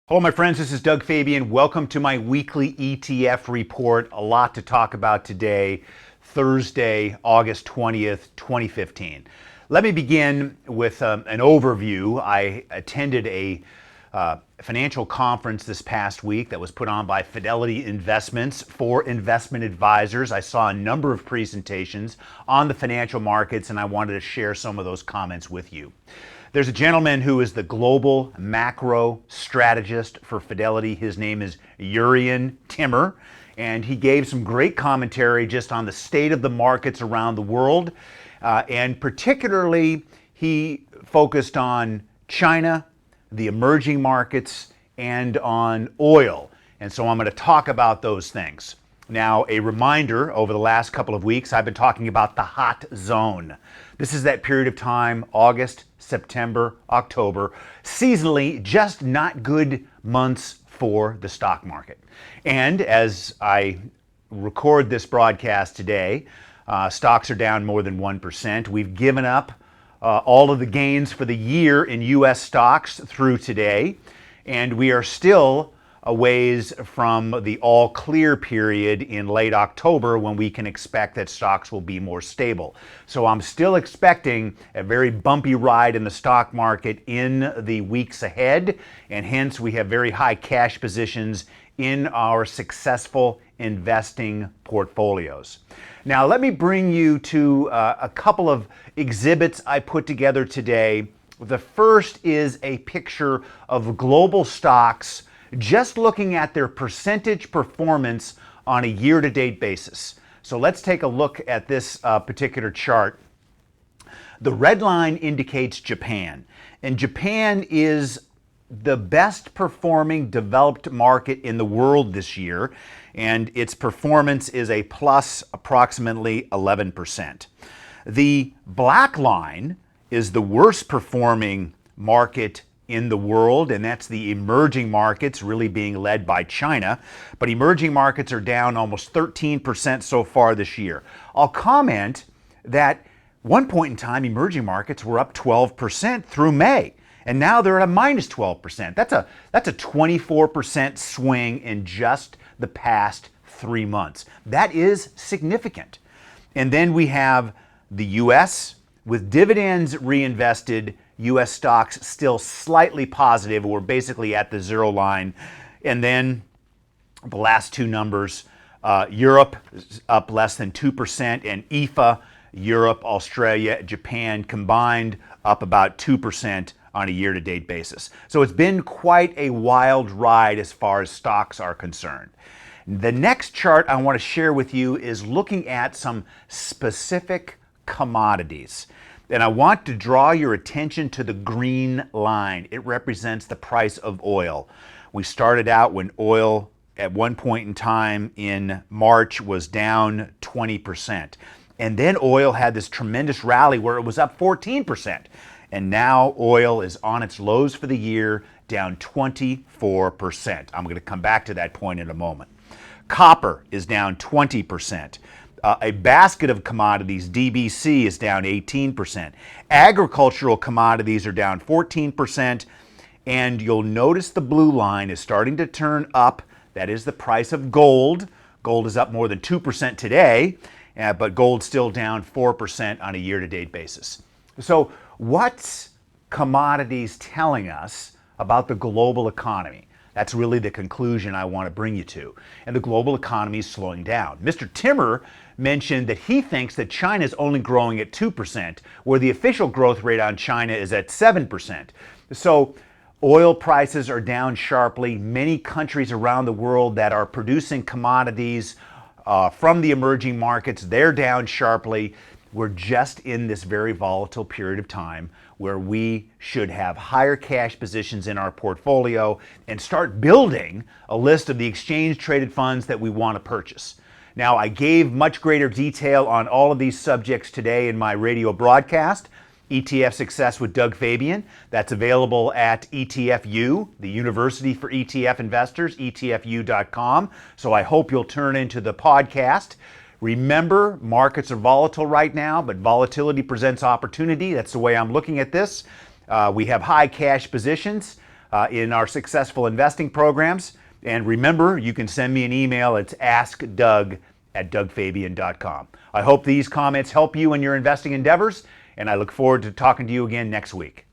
Hello, my friends. This is Doug Fabian. Welcome to my weekly ETF report. A lot to talk about today, Thursday, August 20th, 2015. Let me begin with an overview. I attended a financial conference this past week that was put on by Fidelity Investments for investment advisors. I saw a number of presentations on the financial markets, and I wanted to share some of those comments with you. There's a gentleman who is the global macro strategist for Fidelity. His name is Jurrien Timmer, and he gave some great commentary just on the state of the markets around the world. And particularly, he focused on China, the emerging markets, and on oil. And so I'm going to talk about those things. Now, a reminder, over the last couple of weeks, I've been talking about the hot zone. This is that period of time, August, September, October, seasonally just not good months for the stock market. And as I record this broadcast today, stocks are down more than 1%. We've given up all of the gains for the year in U.S. stocks through today, and we are still a ways from the all clear period in late October when we can expect that stocks will be more stable. So I'm still expecting a very bumpy ride in the stock market in the weeks ahead, and hence we have very high cash positions in our successful investing portfolios. Now let me bring you to a couple of exhibits I put together today. The first is a picture of global stocks just looking at their percentage performance on a year-to-date basis. So let's take a look at this particular chart. The red line indicates Japan, and Japan is the best performing developed market in the world this year, and its performance is a plus approximately 11%. The black line is the worst performing market in the world, and that's the emerging markets, really being led by China. But emerging markets are down almost 13% so far this year. I'll comment that one point in time, emerging markets were up 12% through May, and now they're at a minus 12%. That's a 24% swing in just the past 3 months. That is significant. And then we have the U.S. with dividends reinvested. U.S. stocks still slightly positive. We're basically at the zero line. And then the last two numbers, Europe is up less than 2%, and EFA, Europe, Australia, Japan combined up about 2% on a year-to-date basis. So it's been quite a wild ride as far as stocks are concerned. The next chart I want to share with you is looking at some specific commodities. And I want to draw your attention to the green line. It represents the price of oil. We started out when oil at one point in time in March was down 20%. And then oil had this tremendous rally where it was up 14%. And now oil is on its lows for the year, down 24%. I'm going to come back to that point in a moment. Copper is down 20%. A basket of commodities, DBC, is down 18%. Agricultural commodities are down 14%. And you'll notice the blue line is starting to turn up. That is the price of gold. Gold is up more than 2% today, but gold's still down 4% on a year-to-date basis. So what's commodities telling us about the global economy? That's really the conclusion I want to bring you to. And the global economy is slowing down. Mr. Timmer mentioned that he thinks that China is only growing at 2%, where the official growth rate on China is at 7%. So oil prices are down sharply. Many countries around the world that are producing commodities from the emerging markets, they're down sharply. We're just in this very volatile period of time where we should have higher cash positions in our portfolio and start building a list of the exchange-traded funds that we want to purchase. Now, I gave much greater detail on all of these subjects today in my radio broadcast, ETF Success with Doug Fabian. That's available at ETFU, the University for ETF Investors, etfu.com. So I hope you'll turn into the podcast. Remember, markets are volatile right now, but volatility presents opportunity. That's the way I'm looking at this. We have high cash positions. in our successful investing programs. And remember, you can send me an email. It's askdoug@dougfabian.com. I hope these comments help you in your investing endeavors, and I look forward to talking to you again next week.